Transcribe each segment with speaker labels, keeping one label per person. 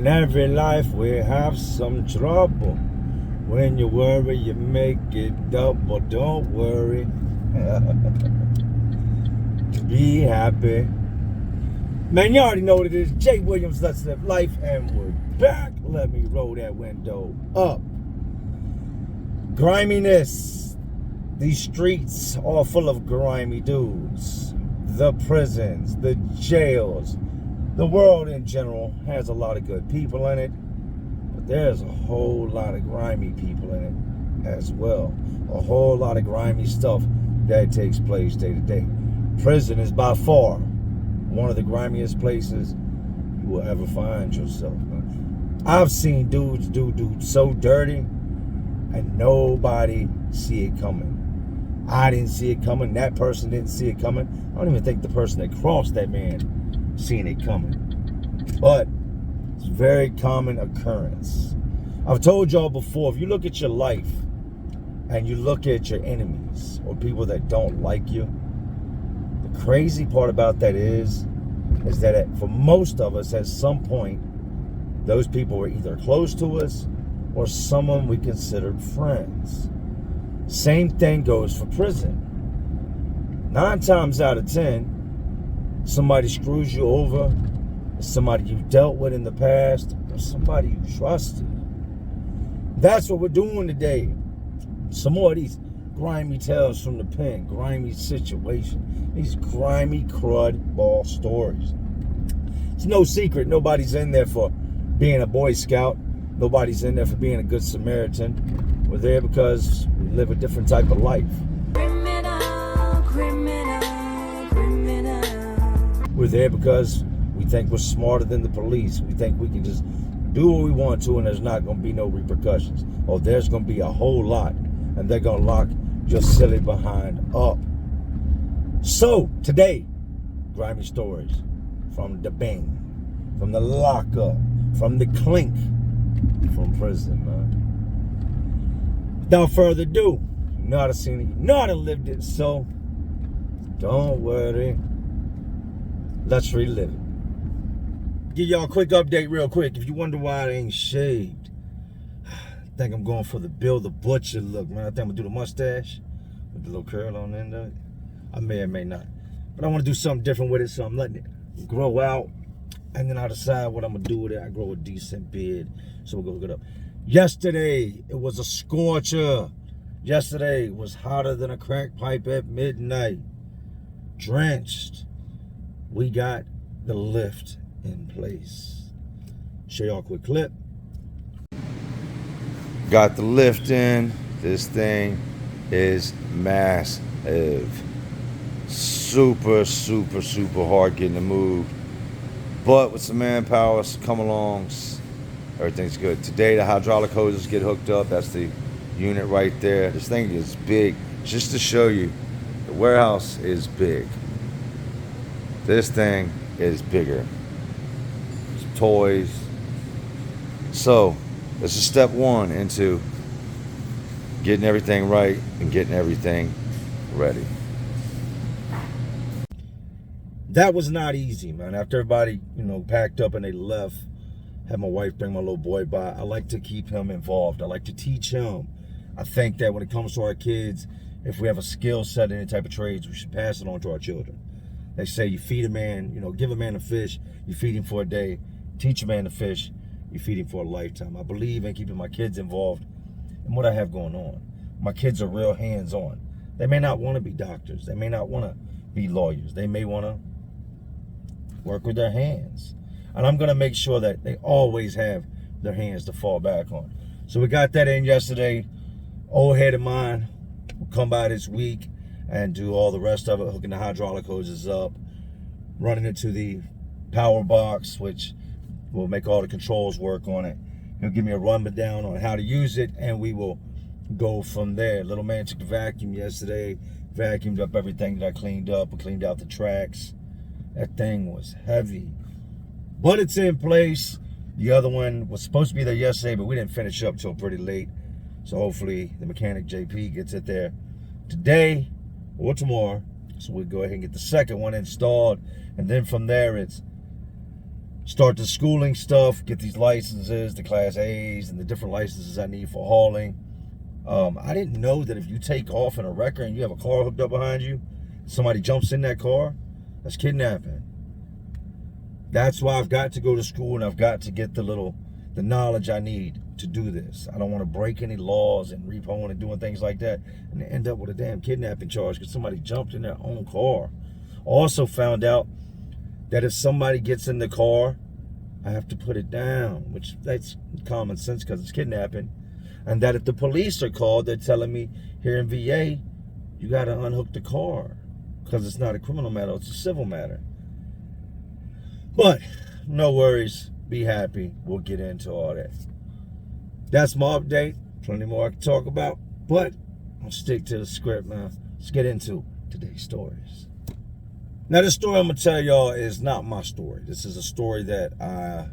Speaker 1: In every life we have some trouble. When you worry, you make it double. Don't worry. Be happy. Man, you already know what it is. Jay Williams, Let's Live Life, and we're back. Let me roll that window up. Griminess. These streets are full of grimy dudes. The prisons, the jails, the world in general has a lot of good people in it, but there's a whole lot of grimy people in it as well. A whole lot of grimy stuff that takes place day to day. Prison is by far one of the grimiest places you will ever find yourself. I've seen dudes do so dirty and nobody see it coming. I didn't see it coming. That person didn't see it coming. I don't even think the person that crossed that man seen it coming. But it's a very common occurrence. I've told y'all before, if you look at your life and you look at your enemies or people that don't like you, the crazy part about that is that for most of us at some point, those people were either close to us or someone we considered friends. Same thing goes for prison. 9 times out of 10, somebody screws you over, somebody you dealt with in the past, or somebody you trusted. That's what we're doing today. Some more of these grimy tales from the pen, grimy situation, these grimy crud ball stories. It's no secret nobody's in there for being a Boy Scout. Nobody's in there for being a good Samaritan. We're there because we live a different type of life.
Speaker 2: Criminal, criminal, criminal.
Speaker 1: We're there because we think we're smarter than the police. We think we can just do what we want to and there's not going to be no repercussions. Or there's going to be a whole lot and they're going to lock your silly behind up. So, today, grimy stories from the bang, from the lockup, from the clink, from prison, man. Without further ado, you know how to seen it, you know how to lived it, so don't worry. Let's relive it. Give y'all a quick update real quick. If you wonder why I ain't shaved, I think I'm going for the Bill the Butcher look, man. I think I'm gonna do the mustache with the little curl on the end of it. I may or may not. But I want to do something different with it, so I'm letting it grow out. And then I'll decide what I'm going to do with it. I grow a decent beard, so we'll go look it up. Yesterday, it was a scorcher. Yesterday was hotter than a crack pipe at midnight. Drenched. We got the lift in place. Show y'all a quick clip. Got the lift in. This thing is massive. Super, super, super hard getting it moved. But with some manpower come along, everything's good. Today the hydraulic hoses get hooked up. That's the unit right there. This thing is big. Just to show you, the warehouse is big. This thing is bigger. It's toys. So this is step 1 into getting everything right and getting everything ready. That was not easy, man. After everybody, packed up and they left, had my wife bring my little boy by. I like to keep him involved. I like to teach him. I think that when it comes to our kids, if we have a skill set in any type of trades, we should pass it on to our children. They say you feed a man, give a man a fish, you feed him for a day. Teach a man to fish, you feed him for a lifetime. I believe in keeping my kids involved in what I have going on. My kids are real hands-on. They may not want to be doctors. They may not want to be lawyers. They may want to work with their hands. And I'm going to make sure that they always have their hands to fall back on. So we got that in yesterday. Old head of mine will come by this week and do all the rest of it, hooking the hydraulic hoses up, running it to the power box, which will make all the controls work on it. He'll give me a rundown on how to use it, and we will go from there. Little man took the vacuum yesterday, vacuumed up everything that I cleaned up, and cleaned out the tracks. That thing was heavy, but it's in place. The other one was supposed to be there yesterday, but we didn't finish up till pretty late. So hopefully the mechanic JP gets it there today or tomorrow. So we'll go ahead and get the second one installed. And then from there, it's start the schooling stuff, get these licenses, the Class A's, and the different licenses I need for hauling. I didn't know that if you take off in a wrecker and you have a car hooked up behind you, somebody jumps in that car, that's kidnapping. That's why I've got to go to school and I've got to get the knowledge I need to do this. I don't want to break any laws and repoing and doing things like that and end up with a damn kidnapping charge because somebody jumped in their own car. Also found out that if somebody gets in the car, I have to put it down, which that's common sense because it's kidnapping. And that if the police are called, they're telling me here in VA, you got to unhook the car because it's not a criminal matter, it's a civil matter. But no worries, be happy. We'll get into all that. That's my update. Plenty more I can talk about, but I'll stick to the script, man. Let's get into today's stories. Now, this story I'm going to tell y'all is not my story. This is a story that I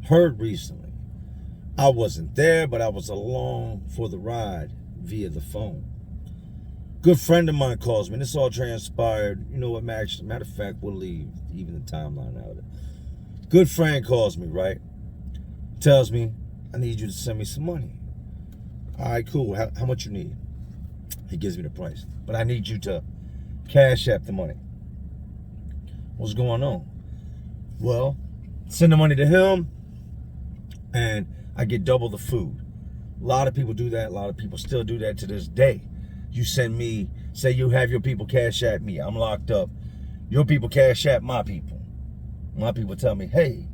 Speaker 1: heard recently. I wasn't there, but I was along for the ride via the phone. Good friend of mine calls me. This all transpired. You know what, Max? Matter of fact, we'll leave even the timeline out of it. Good friend calls me, right? Tells me, I need you to send me some money. All right, cool. How much you need? He gives me the price. But I need you to cash app the money. What's going on? Well, send the money to him, and I get double the food. A lot of people do that. A lot of people still do that to this day. You send me, say you have your people cash app me. I'm locked up. Your people cash app my people. My people tell me, hey,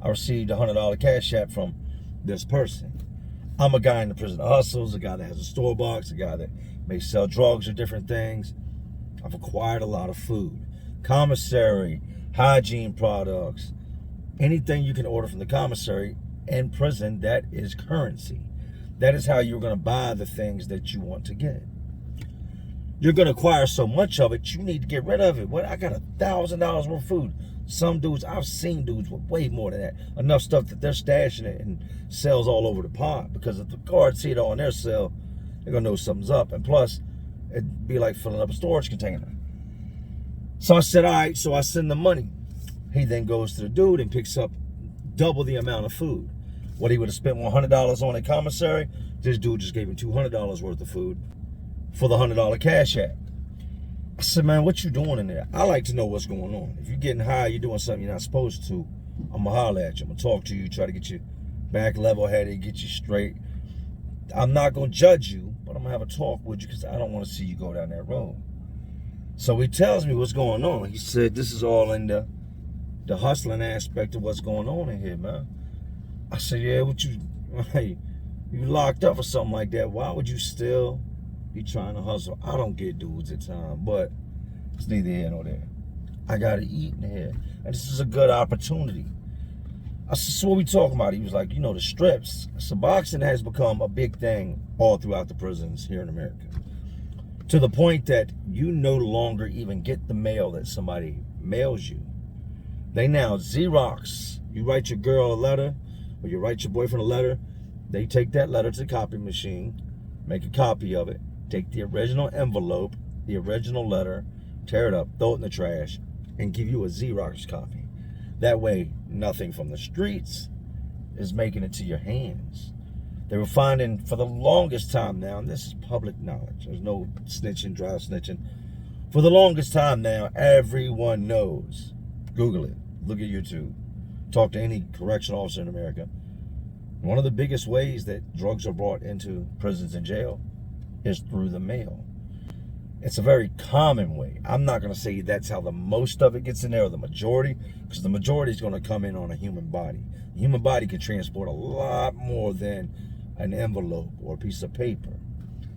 Speaker 1: I received $100 cash app from this person. I'm a guy in the prison that hustles, a guy that has a store box, a guy that may sell drugs or different things. I've acquired a lot of food. Commissary, hygiene products, anything you can order from the commissary in prison, that is currency. That is how you're going to buy the things that you want to get. You're going to acquire so much of it, you need to get rid of it. What? I got $1,000 worth of food. Some dudes, I've seen dudes with way more than that. Enough stuff that they're stashing it and sells all over the pot, because if the guards see it all in their cell, they're going to know something's up. And plus, it'd be like filling up a storage container. So I said, all right, so I send the money. He then goes to the dude and picks up double the amount of food. What he would have spent $100 on a commissary, this dude just gave him $200 worth of food for the $100 cash app. I said, man, what you doing in there? I like to know what's going on. If you're getting high, you're doing something you're not supposed to, I'm going to holler at you. I'm going to talk to you, try to get you back level-headed, get you straight. I'm not going to judge you, but I'm going to have a talk with you because I don't want to see you go down that road. So he tells me what's going on. He said, this is all in the hustling aspect of what's going on in here, man. I said, yeah, you locked up or something like that. Why would you still be trying to hustle? I don't get dudes at time, but it's neither here nor there. I got to eat in here. And this is a good opportunity. I said, so what we talking about? He was like, you know, the strips. So boxing has become a big thing all throughout the prisons here in America. To the point that you no longer even get the mail that somebody mails you. They now Xerox. You write your girl a letter, or you write your boyfriend a letter. They take that letter to the copy machine, make a copy of it, take the original envelope, the original letter, tear it up, throw it in the trash, and give you a Xerox copy. That way, nothing from the streets is making it to your hands. They were finding for the longest time now, and this is public knowledge, there's no snitching, dry snitching. For the longest time now, everyone knows. Google it, look at YouTube, talk to any correctional officer in America. One of the biggest ways that drugs are brought into prisons and jail is through the mail. It's a very common way. I'm not going to say that's how the most of it gets in there, or the majority, because the majority is going to come in on a human body. The human body can transport a lot more than an envelope or a piece of paper.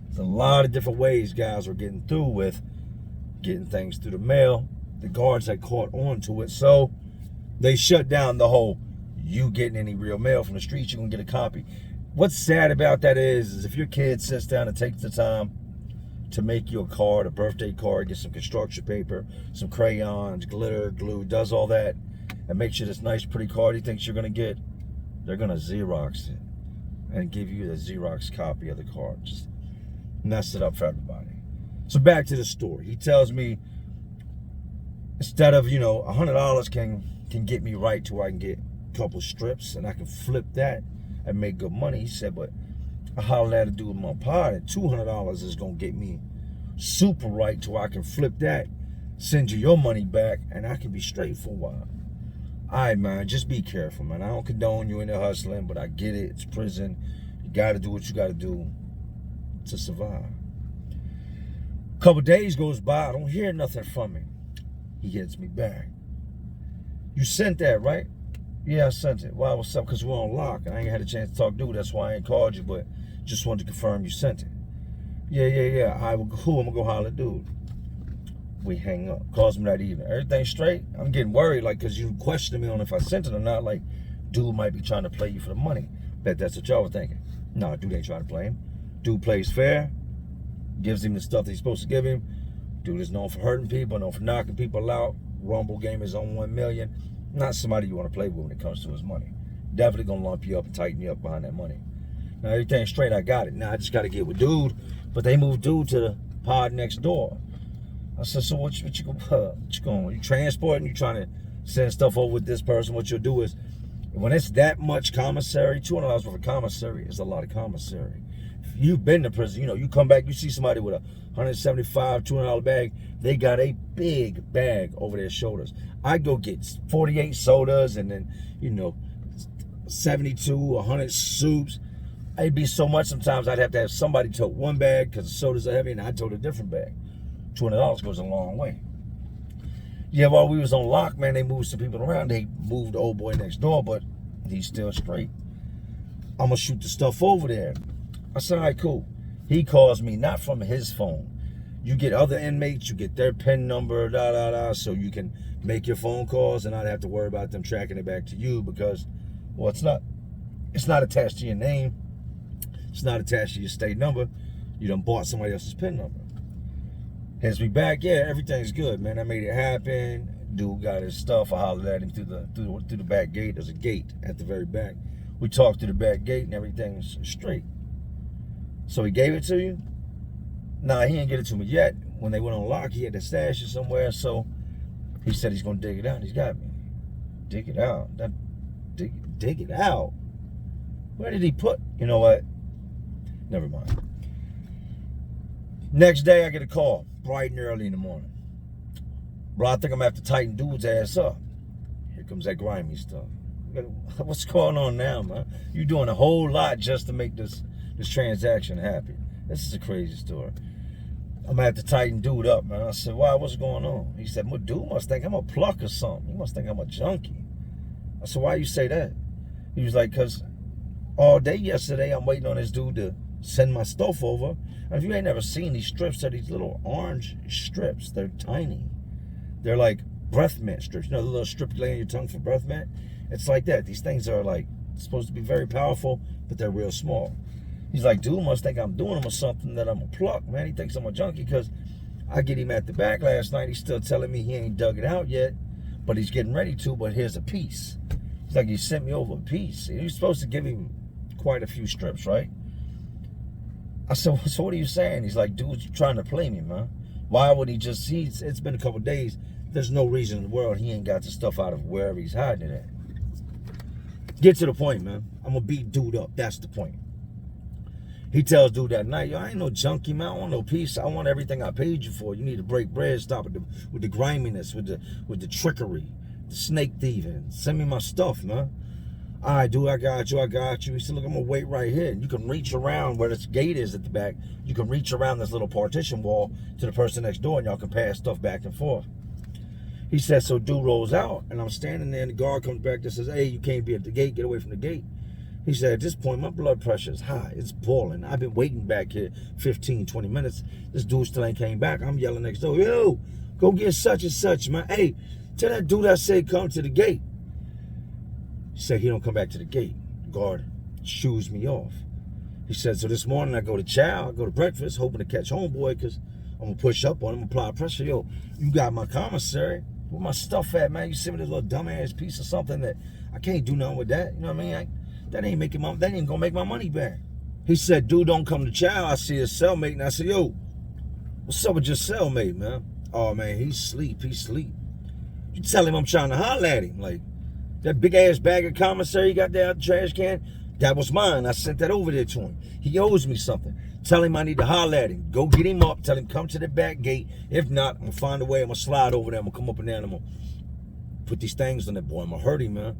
Speaker 1: There's a lot of different ways guys are getting through with getting things through the mail. The guards had caught on to it, so they shut down the whole you getting any real mail from the streets, you're going to get a copy. What's sad about that is if your kid sits down and takes the time to make you a card, a birthday card, get some construction paper, some crayons, glitter, glue, does all that, and makes you this nice, pretty card he thinks you're going to get, they're going to Xerox it and give you the Xerox copy of the card. Just mess it up for everybody. So back to the story. He tells me Instead of, $100 can get me right to where I can get a couple strips and I can flip that and make good money. He said, but I hollered at a dude with my pod, and $200 is going to get me super right to where I can flip that, send you your money back, and I can be straight for a while. All right, man, just be careful, man. I don't condone you into hustling, but I get it. It's prison. You got to do what you got to do to survive. A couple days goes by. I don't hear nothing from him. He hits me back. You sent that, right? Yeah, I sent it. Why, what's up? Because we're on lock, and I ain't had a chance to talk to you. That's why I ain't called you, but just wanted to confirm you sent it. Yeah. I will. Who? I'm going to go holler at dude. We hang up. Calls me that evening. Everything straight? I'm getting worried, because you questioning me on if I sent it or not. Like, dude might be trying to play you for the money. Bet that's what y'all were thinking. No, dude ain't trying to play him. Dude plays fair. Gives him the stuff that he's supposed to give him. Dude is known for hurting people, known for knocking people out. Rumble game is on 1 million. Not somebody you want to play with when it comes to his money. Definitely going to lump you up and tighten you up behind that money. Now, everything straight, I got it. Now, I just got to get with dude. But they moved dude to the pod next door. I said, so what you going? You transporting? You trying to send stuff over with this person? What you'll do is, when it's that much commissary, $200 worth of commissary is a lot of commissary. If you've been to prison, you come back, you see somebody with a $175, $200 bag, they got a big bag over their shoulders. I go get 48 sodas and then, 72, 100 soups. It'd be so much sometimes I'd have to have somebody tote one bag because the sodas are heavy and I tote a different bag. $200 goes a long way. Yeah, while we was on lock, man, they moved some people around. They moved the old boy next door, but he's still straight. I'm going to shoot the stuff over there. I said, all right, cool. He calls me, not from his phone. You get other inmates, you get their PIN number, so you can make your phone calls and not have to worry about them tracking it back to you because, well, it's not attached to your name. It's not attached to your state number. You done bought somebody else's PIN number. Hits me back, yeah, everything's good, man. I made it happen. Dude got his stuff. I hollered at him through the back gate. There's a gate at the very back. We talked through the back gate and everything's straight. So he gave it to you? Nah, he didn't get it to me yet. When they went on lock, he had to stash it somewhere, so he said he's gonna dig it out. He's got me. Dig it out? Dig it out? Where did he put? You know what? Never mind. Next day, I get a call, bright and early in the morning. Bro, I think I'm gonna have to tighten dude's ass up. Here comes that grimy stuff. What's going on now, man? You doing a whole lot just to make this transaction happen. This is a crazy story. I'm gonna have to tighten dude up, man. I said, why, what's going on? He said, well, dude must think I'm a pluck or something. He must think I'm a junkie. I said, why you say that? He was like, because all day yesterday, I'm waiting on this dude to send my stuff over. And if you ain't never seen these strips, they're these little orange strips. They're tiny. They're like breath mint strips. You know the little strip you lay on your tongue for breath mint? It's like that. These things are like supposed to be very powerful, but they're real small. He's like, dude must think I'm doing him or something, that I'm a pluck, man. He thinks I'm a junkie because I get him at the back last night. He's still telling me he ain't dug it out yet, but he's getting ready to, but here's a piece. He's like, he sent me over a piece. He was supposed to give him quite a few strips, right? I said, so what are you saying? He's like, dude's trying to play me, man. Why would he just, it's been a couple of days. There's no reason in the world he ain't got the stuff out of wherever he's hiding it at. Get to the point, man. I'm going to beat dude up. That's the point. He tells dude that night, yo, I ain't no junkie, man. I want no peace. I want everything I paid you for. You need to break bread, stop with the griminess, with the trickery, the snake thieving. Send me my stuff, man. All right, dude, I got you. He said, look, I'm going to wait right here. And you can reach around where this gate is at the back. You can reach around this little partition wall to the person next door, and y'all can pass stuff back and forth. He said, so dude rolls out, and I'm standing there, and the guard comes back and says, hey, you can't be at the gate. Get away from the gate. He said, at this point, my blood pressure is high. It's boiling. I've been waiting back here 15, 20 minutes. This dude still ain't came back. I'm yelling next door, yo, go get such and such, man. Hey, tell that dude I said come to the gate. He said he don't come back to the gate. The guard shoos me off. He said, so this morning I go to chow, I go to breakfast, hoping to catch homeboy because I'm going to push up on him, apply pressure. Yo, you got my commissary. Where my stuff at, man? You send me this little dumbass piece of something that I can't do nothing with that. You know what I mean? That ain't gonna make my money back. He said, dude, don't come to chow. I see his cellmate, and I said, yo, what's up with your cellmate, man? Oh, man, he's asleep. You tell him I'm trying to holler at him. Like, that big ass bag of commissary you got there out the trash can, that was mine. I sent that over there to him. He owes me something. Tell him I need to holler at him. Go get him up. Tell him come to the back gate. If not, I'm going to find a way. I'm going to slide over there. I'm going to come up in there and I'm going to put these things on that boy. I'm going to hurt him, man.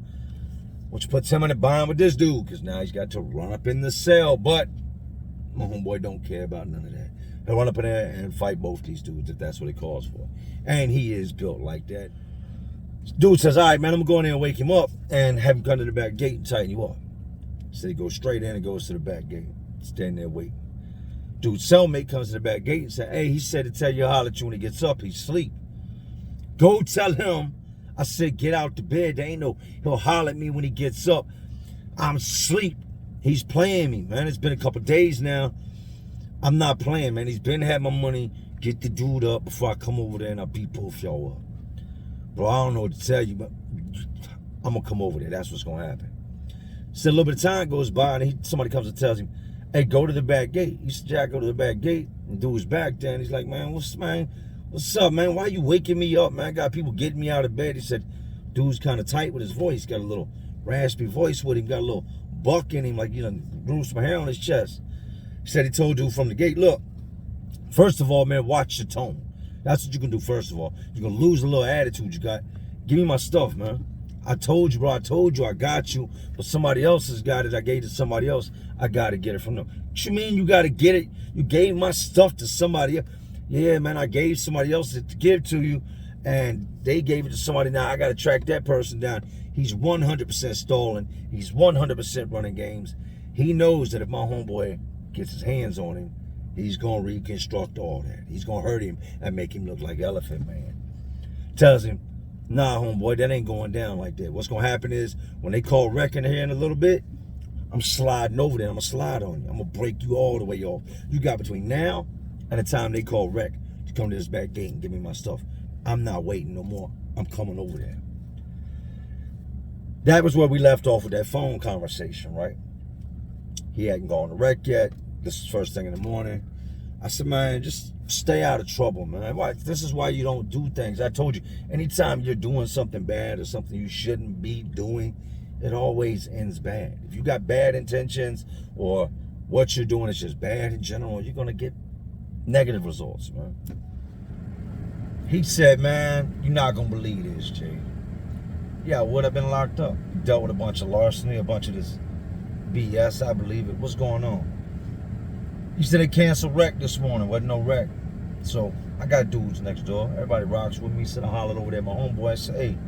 Speaker 1: Which puts him in a bind with this dude because now he's got to run up in the cell. But my homeboy don't care about none of that. He'll run up in there and fight both these dudes if that's what it calls for. And he is built like that. Dude says, all right, man, I'm going to go in there and wake him up and have him come to the back gate and tighten you up. So he goes straight in and goes to the back gate. Stand there waiting. Dude's cellmate comes to the back gate and says, hey, he said to tell you holler at you when he gets up. He's asleep. Go tell him. I said, get out the bed. There ain't no, he'll holler at me when he gets up. I'm asleep. He's playing me, man. It's been a couple days now. I'm not playing, man. He's been had my money. Get the dude up before I come over there and I'll beat both y'all up. Bro, I don't know what to tell you, but I'm going to come over there. That's what's going to happen. So a little bit of time goes by and somebody comes and tells him, hey, go to the back gate. He said, Jack, go to the back gate. And dude's back there. And he's like, man, what's up, man? Why you waking me up, man? I got people getting me out of bed. He said, dude's kind of tight with his voice. Got a little raspy voice with him. Got a little buck in him, like, you know, grew some hair on his chest. He said he told dude from the gate, look, first of all, man, watch your tone. That's what you can do first of all. You're going to lose a little attitude you got. Give me my stuff, man. I told you, bro. I told you I got you. But somebody else has got it. I gave it to somebody else. I got to get it from them. What you mean you got to get it? You gave my stuff to somebody else. Yeah, man, I gave somebody else to give to you. And they gave it to somebody. Now I got to track that person down. He's 100% stolen. He's 100% running games. He knows that if my homeboy gets his hands on him, he's going to reconstruct all that. He's going to hurt him and make him look like Elephant Man. Tells him, nah, homeboy, that ain't going down like that. What's going to happen is when they call wrecking here in a little bit, I'm sliding over there. I'm going to slide on you. I'm going to break you all the way off. You got between now and the time they call wreck to come to this back gate and give me my stuff. I'm not waiting no more. I'm coming over there. That was where we left off with that phone conversation, right? He hadn't gone to wreck yet. This is first thing in the morning. I said, man, just stay out of trouble, man. This is why you don't do things. I told you, anytime you're doing something bad or something you shouldn't be doing, it always ends bad. If you got bad intentions or what you're doing is just bad in general, you're going to get negative results, man. He said, man, you're not going to believe this, Jay. Yeah, I would have been locked up. Dealt with a bunch of larceny, a bunch of this BS, I believe it. What's going on? He said they canceled wreck this morning. Wasn't no wreck. So I got dudes next door. Everybody rocks with me. He said I hollered over there at my homeboy. I said, hey,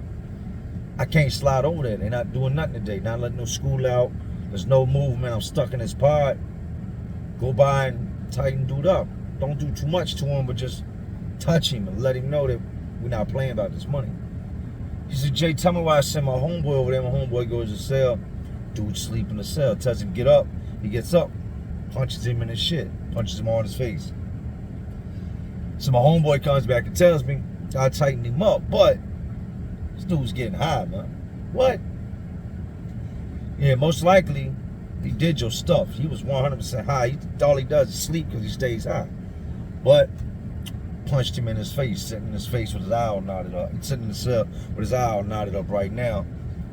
Speaker 1: I can't slide over there. They're not doing nothing today. Not letting no school out. There's no movement. I'm stuck in this pod. Go by and tighten dude up. Don't do too much to him, but just touch him and let him know that we're not playing about this money. He said, Jay, tell me why I sent my homeboy over there. My homeboy goes to the cell. Dude sleep in the cell. Tells him get up. He gets up. Punches him in his shit. Punches him on his face. So my homeboy comes back and tells me I tightened him up. But this dude's getting high, man. What? Yeah, most likely he did your stuff. He was 100% high. All he does is sleep because he stays high. But punched him in his face, sitting in his face with his eye all knotted up. He's sitting in the cell with his eye all knotted up right now.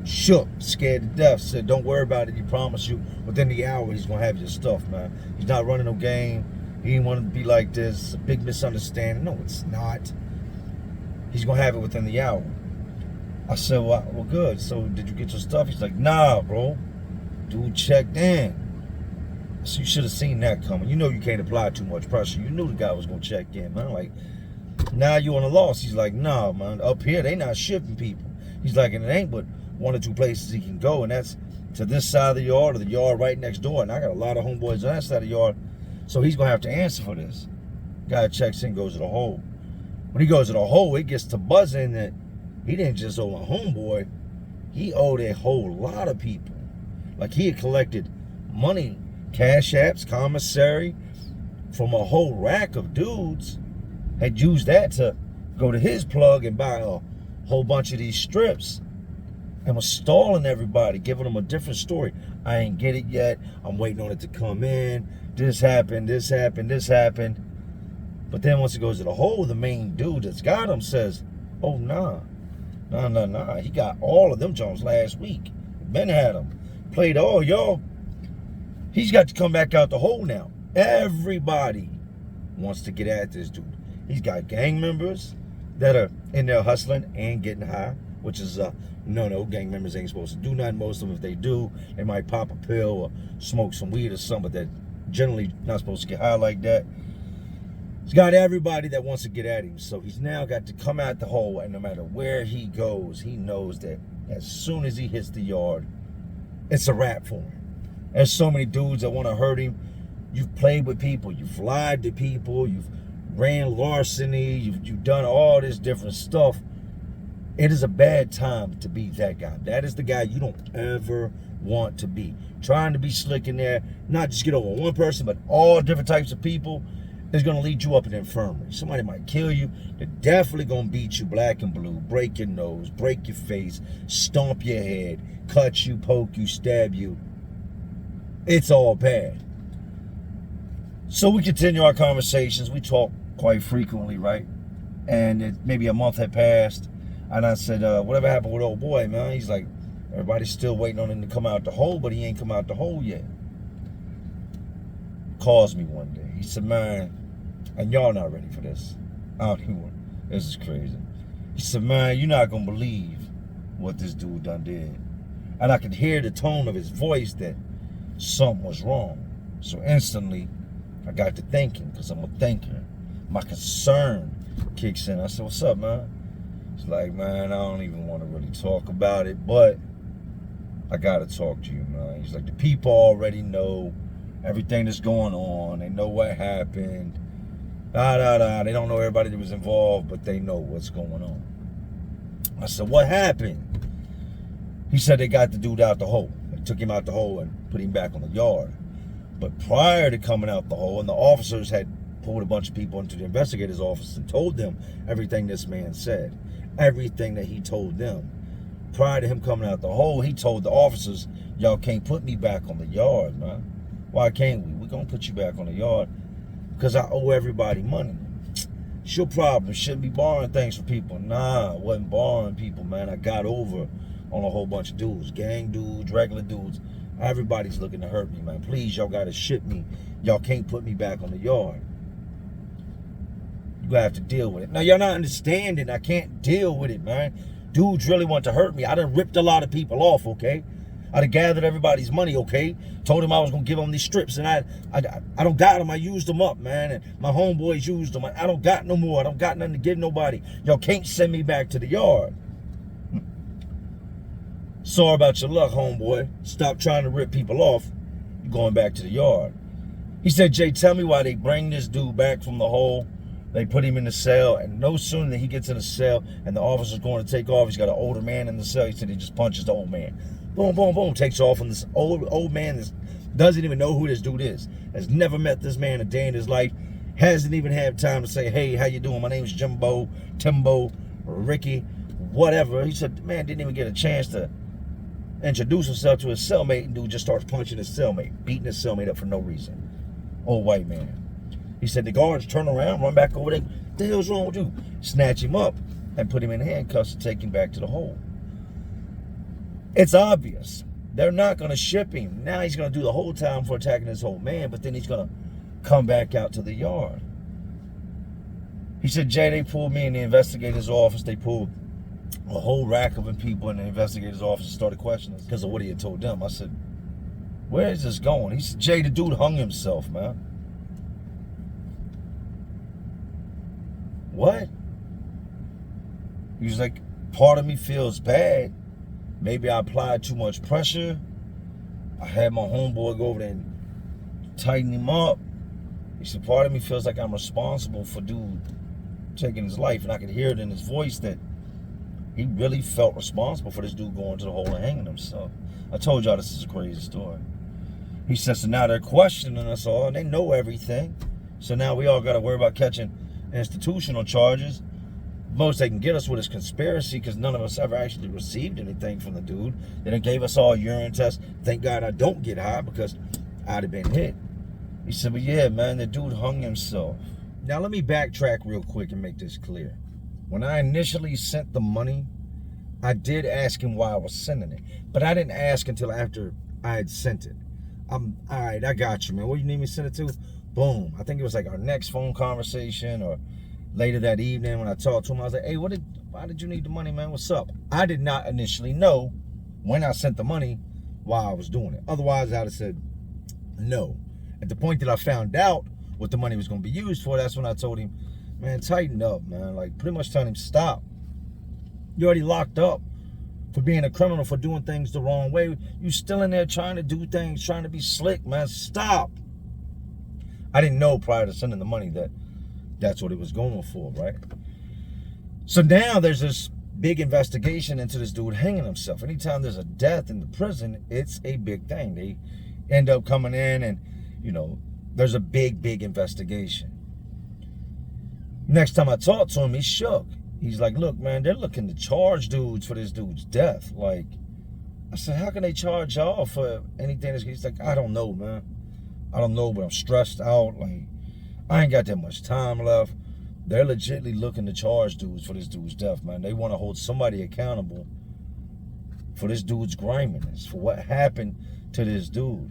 Speaker 1: Shook, scared to death, said, don't worry about it, he promised you. Within the hour, he's going to have your stuff, man. He's not running no game. He didn't want to be like this. It's a big misunderstanding. No, it's not. He's going to have it within the hour. I said, well, good. So did you get your stuff? He's like, nah, bro. Dude checked in. So you should have seen that coming. You know you can't apply too much pressure. You knew the guy was going to check in, man. Like, now you on a loss. He's like, nah, man. Up here, they not shipping people. He's like, and it ain't but one or two places he can go, and that's to this side of the yard or the yard right next door. And I got a lot of homeboys on that side of the yard. So he's going to have to answer for this. Guy checks in, goes to the hole. When he goes to the hole, it gets to buzzing that he didn't just owe a homeboy. He owed a whole lot of people. Like he had collected money, cash apps, commissary, from a whole rack of dudes. Had used that to go to his plug and buy a whole bunch of these strips. And was stalling everybody, giving them a different story. I ain't get it yet. I'm waiting on it to come in. This happened, this happened, this happened. But then once it goes to the hole, the main dude that's got him says, oh, nah. No. He got all of them Jones last week. Ben had them. Played all, y'all. He's got to come back out the hole now. Everybody wants to get at this dude. He's got gang members that are in there hustling and getting high, which is no. Gang members ain't supposed to do nothing. Most of them, if they do, they might pop a pill or smoke some weed or something, but they're generally not supposed to get high like that. He's got everybody that wants to get at him. So he's now got to come out the hole, and no matter where he goes, he knows that as soon as he hits the yard, it's a wrap for him. There's so many dudes that want to hurt him. You've played with people. You've lied to people. You've ran larceny. You've done all this different stuff. It is a bad time to be that guy. That is the guy you don't ever want to be. Trying to be slick in there, not just get over one person, but all different types of people, is going to lead you up in the infirmary. Somebody might kill you. They're definitely going to beat you black and blue, break your nose, break your face, stomp your head, cut you, poke you, stab you. It's all bad. So we continue our conversations. We talk quite frequently, right? And maybe a month had passed, and I said, whatever happened with old boy, man? He's like, everybody's still waiting on him to come out the hole, but he ain't come out the hole yet. Calls me one day. He said, man, and y'all not ready for this. I don't even want, this is crazy. He said, man, you're not going to believe what this dude done did. And I could hear the tone of his voice that something was wrong. So instantly, I got to thinking, because I'm a thinker. My concern kicks in. I said, what's up, man? He's like, man, I don't even want to really talk about it, but I got to talk to you, man. He's like, the people already know everything that's going on. They know what happened. They don't know everybody that was involved, but they know what's going on. I said, what happened? He said they got the dude out the hole. They took him out the hole and put him back on the yard. But prior to coming out the hole, and the officers had pulled a bunch of people into the investigator's office and told them everything this man said, everything that he told them. Prior to him coming out the hole, he told the officers, y'all can't put me back on the yard, man. Why can't we? We're going to put you back on the yard because I owe everybody money. It's your problem. Shouldn't be borrowing things from people. Nah, I wasn't borrowing people, man. I got over on a whole bunch of dudes, gang dudes, regular dudes. Everybody's looking to hurt me, man. Please, y'all got to ship me. Y'all can't put me back on the yard. You have to deal with it. Now, y'all not understanding. I can't deal with it, man. Dudes really want to hurt me. I done ripped a lot of people off, okay? I done gathered everybody's money, okay? Told them I was going to give them these strips, and I don't got them. I used them up, man, and my homeboys used them. I don't got no more. I don't got nothing to give nobody. Y'all can't send me back to the yard. Sorry about your luck, homeboy. Stop trying to rip people off. You're going back to the yard. He said, Jay, tell me why they bring this dude back from the hole. They put him in the cell, and no sooner than he gets in the cell and the officer's going to take off, he's got an older man in the cell. He said he just punches the old man. Boom, boom, boom, takes off, and this old man doesn't even know who this dude is. Has never met this man a day in his life. Hasn't even had time to say, hey, how you doing? My name's Jimbo, Timbo, Ricky, whatever. He said, man, didn't even get a chance to introduce himself to his cellmate, and dude just starts punching his cellmate, beating his cellmate up for no reason. Old white man. He said the guards turn around, run back over there. What the hell's wrong with you? Snatch him up and put him in handcuffs and take him back to the hole. It's obvious. They're not going to ship him. Now he's going to do the whole time for attacking this old man, but then he's going to come back out to the yard. He said, Jay, they pulled me in the investigator's office. They pulled a whole rack of people in the investigator's office and started questioning us because of what he had told them. I said, where is this going? He said, Jay, the dude hung himself, man. What? He was like, part of me feels bad. Maybe I applied too much pressure. I had my homeboy go over there and tighten him up. He said, part of me feels like I'm responsible for dude taking his life. And I could hear it in his voice that he really felt responsible for this dude going to the hole and hanging himself. I told y'all this is a crazy story. He says, so now they're questioning us all, and they know everything. So now we all got to worry about catching institutional charges. Most they can get us with is conspiracy, because none of us ever actually received anything from the dude. They done gave us all urine tests. Thank God I don't get high, because I'd have been hit. He said, but yeah, man, the dude hung himself. Now let me backtrack real quick and make this clear. When I initially sent the money I did ask him why I was sending it, but I didn't ask until after I had sent it. All right, I got you, man. What do you need me to send it to? Boom. I think it was like our next phone conversation or later that evening when I talked to him. I was like, hey, why did you need the money, man? What's up? I did not initially know when I sent the money why I was doing it. Otherwise, I'd have said no. At the point that I found out what the money was going to be used for, that's when I told him, man, tighten up, man. Like, pretty much telling him, stop. You're already locked up for being a criminal, for doing things the wrong way. You still in there trying to do things, trying to be slick, man. Stop. I didn't know prior to sending the money that that's what it was going for, right? So now there's this big investigation into this dude hanging himself. Anytime there's a death in the prison, it's a big thing. They end up coming in and, you know, there's a big investigation. Next time I talked to him, he's shook. He's like, look, man, they're looking to charge dudes for this dude's death. Like, I said, how can they charge y'all for anything? He's like, I don't know, man. I don't know, but I'm stressed out. Like, I ain't got that much time left. They're legitimately looking to charge dudes for this dude's death, man. They want to hold somebody accountable for this dude's griminess, for what happened to this dude.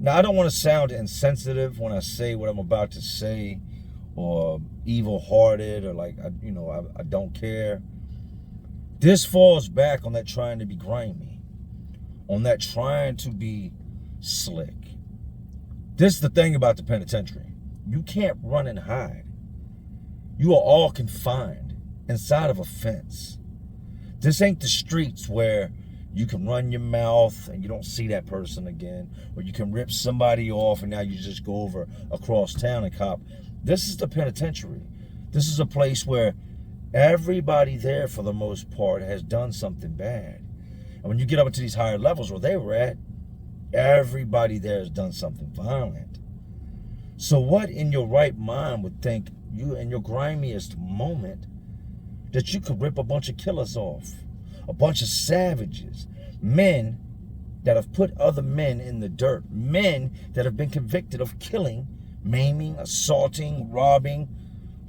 Speaker 1: Now, I don't want to sound insensitive when I say what I'm about to say, or evil-hearted, or like, I don't care. This falls back on that trying to be grimy, on that trying to be slick. This is the thing about the penitentiary. You can't run and hide. You are all confined inside of a fence. This ain't the streets where you can run your mouth and you don't see that person again, or you can rip somebody off and now you just go over across town and cop. This is the penitentiary. This is a place where everybody there, for the most part, has done something bad. And when you get up into these higher levels where they were at, everybody there has done something violent. So what in your right mind would think you, in your grimiest moment, that you could rip a bunch of killers off, a bunch of savages, men that have put other men in the dirt, men that have been convicted of killing, maiming, assaulting, robbing,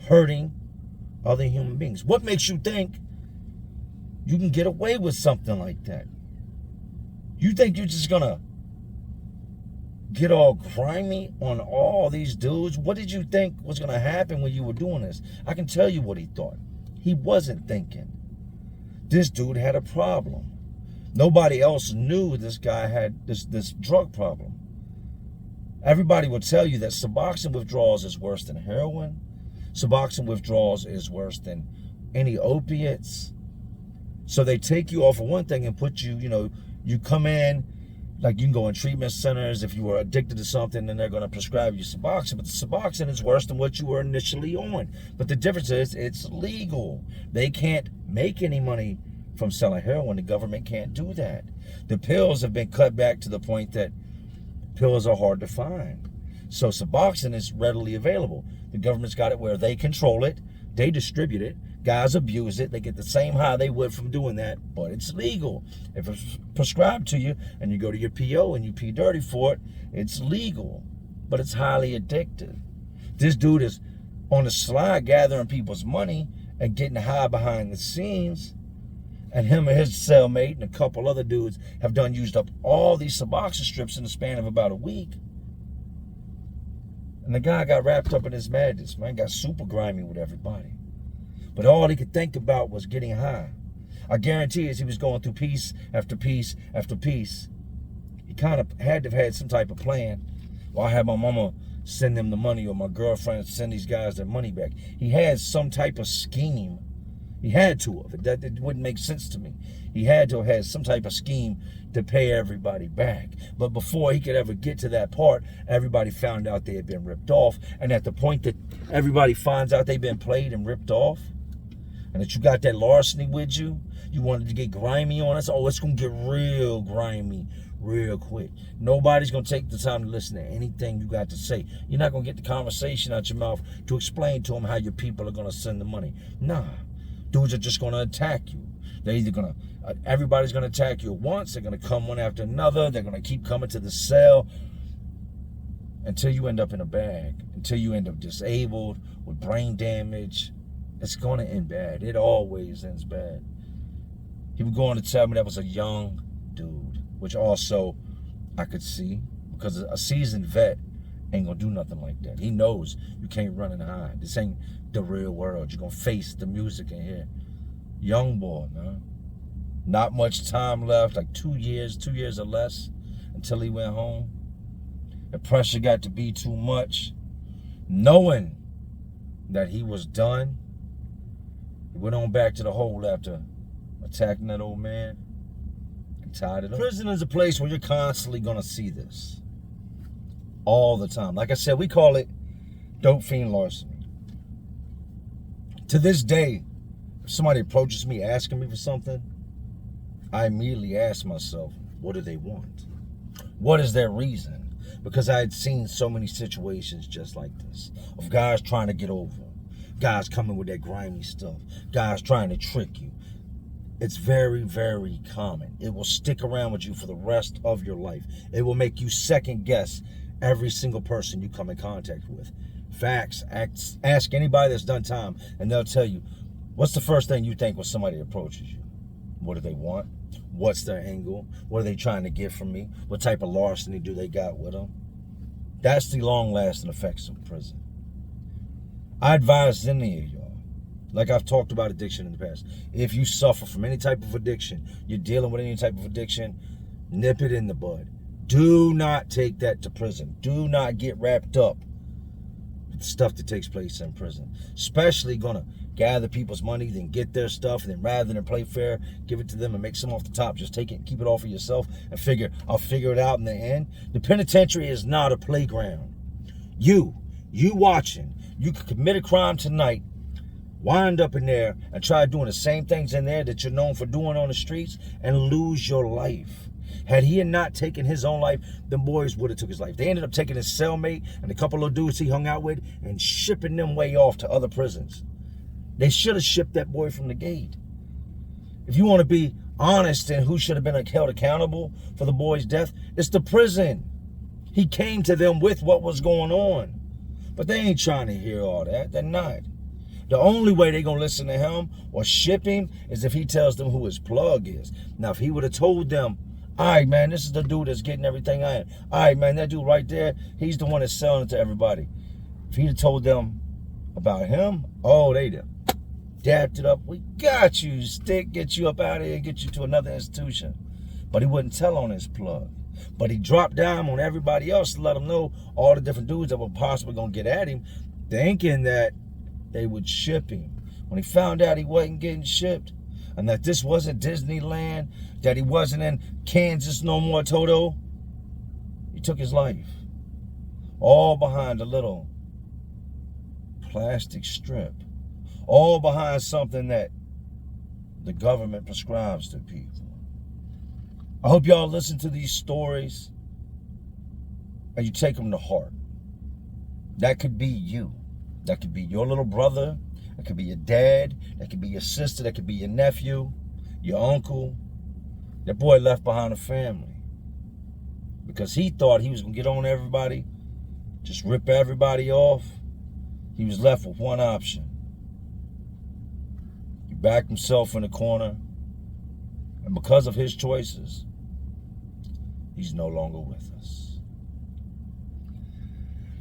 Speaker 1: hurting other human beings? What makes you think you can get away with something like that? You think you're just gonna get all grimy on all these dudes? What did you think was gonna happen when you were doing this? I can tell you what he thought. He wasn't thinking. This dude had a problem. Nobody else knew this guy had this drug problem. Everybody will tell you that Suboxone withdrawals is worse than heroin. Suboxone withdrawals is worse than any opiates. So they take you off of one thing and put you, you come in, like you can go in treatment centers if you were addicted to something, and they're going to prescribe you Suboxone. But the Suboxone is worse than what you were initially on. But the difference is it's legal. They can't make any money from selling heroin. The government can't do that. The pills have been cut back to the point that pills are hard to find. So Suboxone is readily available. The government's got it where they control it, they distribute it, guys abuse it, they get the same high they would from doing that, but it's legal. If it's prescribed to you and you go to your PO and you pee dirty for it, it's legal, but it's highly addictive. This dude is on the slide gathering people's money and getting high behind the scenes, and him and his cellmate and a couple other dudes have used up all these Suboxone strips in the span of about a week. And the guy got wrapped up in his madness, man, got super grimy with everybody. But all he could think about was getting high. I guarantee as he was going through piece after piece after piece, he kind of had to have had some type of plan. Well, I had my mama send them the money, or my girlfriend send these guys their money back. He had some type of scheme. He had to have. It wouldn't make sense to me. He had to have had some type of scheme to pay everybody back. But before he could ever get to that part, everybody found out they had been ripped off. And at the point that everybody finds out they've been played and ripped off, and that you got that larceny with you, you wanted to get grimy on us, oh, it's going to get real grimy real quick. Nobody's going to take the time to listen to anything you got to say. You're not going to get the conversation out your mouth to explain to them how your people are going to send the money. Nah. Dudes are just going to attack you. They're either going to, everybody's going to attack you at once. They're going to come one after another. They're going to keep coming to the cell until you end up in a bag, until you end up disabled with brain damage. It's going to end bad. It always ends bad. He would go on to tell me that was a young dude, which also I could see, because a seasoned vet ain't gonna do nothing like that. He knows you can't run and hide. This ain't the real world. You're gonna face the music in here. Young boy, man. Not much time left, like 2 years or less until he went home. The pressure got to be too much. Knowing that he was done, he went on back to the hole after attacking that old man and tied it up. Prison is a place where you're constantly gonna see this. All the time. Like I said, we call it dope fiend larceny. To this day, if somebody approaches me asking me for something, I immediately ask myself, what do they want? What is their reason? Because I had seen so many situations just like this, of guys trying to get over, guys coming with that grimy stuff, guys trying to trick you. It's very, very common. It will stick around with you for the rest of your life. It will make you second guess every single person you come in contact with. Facts. Ask anybody that's done time, and they'll tell you, what's the first thing you think when somebody approaches you? What do they want? What's their angle? What are they trying to get from me? What type of larceny do they got with them? That's the long-lasting effects of prison. I advise any of y'all, like I've talked about addiction in the past, if you suffer from any type of addiction, you're dealing with any type of addiction, nip it in the bud. Do not take that to prison. Do not get wrapped up with the stuff that takes place in prison. Especially gonna gather people's money, then get their stuff, and then rather than play fair, give it to them and make some off the top. Just take it and keep it all for yourself and figure, I'll figure it out in the end. The penitentiary is not a playground. You watching, you could commit a crime tonight, wind up in there and try doing the same things in there that you're known for doing on the streets and lose your life. Had he not taken his own life, them boys would have took his life. They ended up taking his cellmate and a couple of dudes he hung out with and shipping them way off to other prisons. They should have shipped that boy from the gate. If you want to be honest in who should have been held accountable for the boy's death, it's the prison. He came to them with what was going on. But they ain't trying to hear all that. They're not. The only way they're going to listen to him or ship him is if he tells them who his plug is. Now, if he would have told them, all right, man, this is the dude that's getting everything I am. All right, man, that dude right there, he's the one that's selling it to everybody. If he'd have told them about him, oh, they'd have dapped it up. We got you, stick, get you up out of here, get you to another institution. But he wouldn't tell on his plug. But he dropped down on everybody else to let them know all the different dudes that were possibly going to get at him, thinking that they would ship him. When he found out he wasn't getting shipped, and that this wasn't Disneyland, that he wasn't in Kansas no more, Toto, he took his life. All behind a little plastic strip. All behind something that the government prescribes to people. I hope y'all listen to these stories and you take them to heart. That could be you. That could be your little brother. That could be your dad. That could be your sister. That could be your nephew, your uncle. That boy left behind a family because he thought he was going to get on everybody, just rip everybody off. He was left with one option. He backed himself in the corner, and because of his choices, he's no longer with us.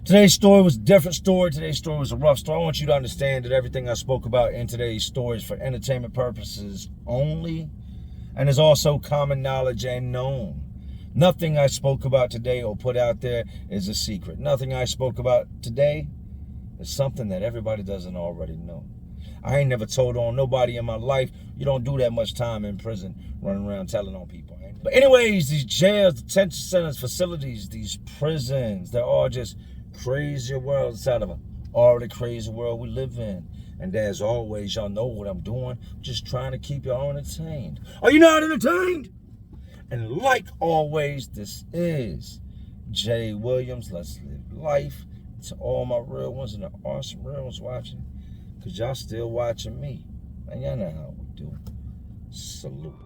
Speaker 1: Today's story was a different story. Today's story was a rough story. I want you to understand that everything I spoke about in today's story is for entertainment purposes only, and is also common knowledge and known. Nothing I spoke about today or put out there is a secret. Nothing I spoke about today is something that everybody doesn't already know. I ain't never told on nobody in my life. You don't do that much time in prison running around telling on people. But anyways, these jails, detention centers, facilities, these prisons, they're all just crazy worlds inside of an already crazy world we live in. And as always, y'all know what I'm doing. I'm just trying to keep y'all entertained. Are you not entertained? And like always, this is Jay Williams. Let's live life. To all my real ones and the awesome real ones watching, because y'all still watching me. And y'all know how we do. Salute.